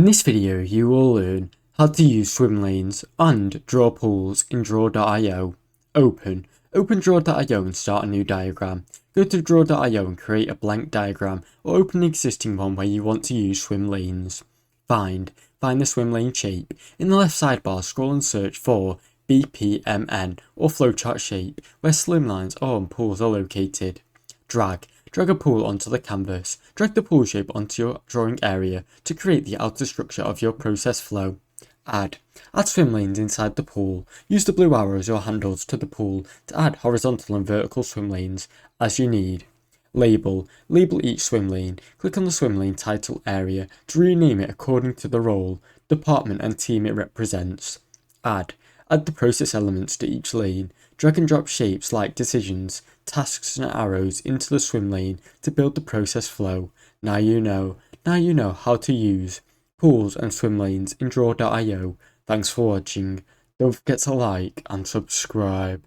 In this video, you will learn how to use swim lanes and draw pools in draw.io. Open draw.io and start a new diagram. Go to draw.io and create a blank diagram, or open an existing one where you want to use swim lanes. Find the swim lane shape. In the left sidebar, scroll and search for BPMN or flowchart shape, where swim lines or pools are located. Drag a pool onto the canvas. Drag the pool shape onto your drawing area to create the outer structure of your process flow. Add swim lanes inside the pool. Use the blue arrows or handles to the pool to add horizontal and vertical swim lanes as you need. Label each swim lane. Click on the swim lane title area to rename it according to the role, department and team it represents. Add the process elements to each lane. Drag and drop shapes like decisions, tasks and arrows into the swim lane to build the process flow. Now you know how to use pools and swim lanes in draw.io. Thanks for watching. Don't forget to like and subscribe.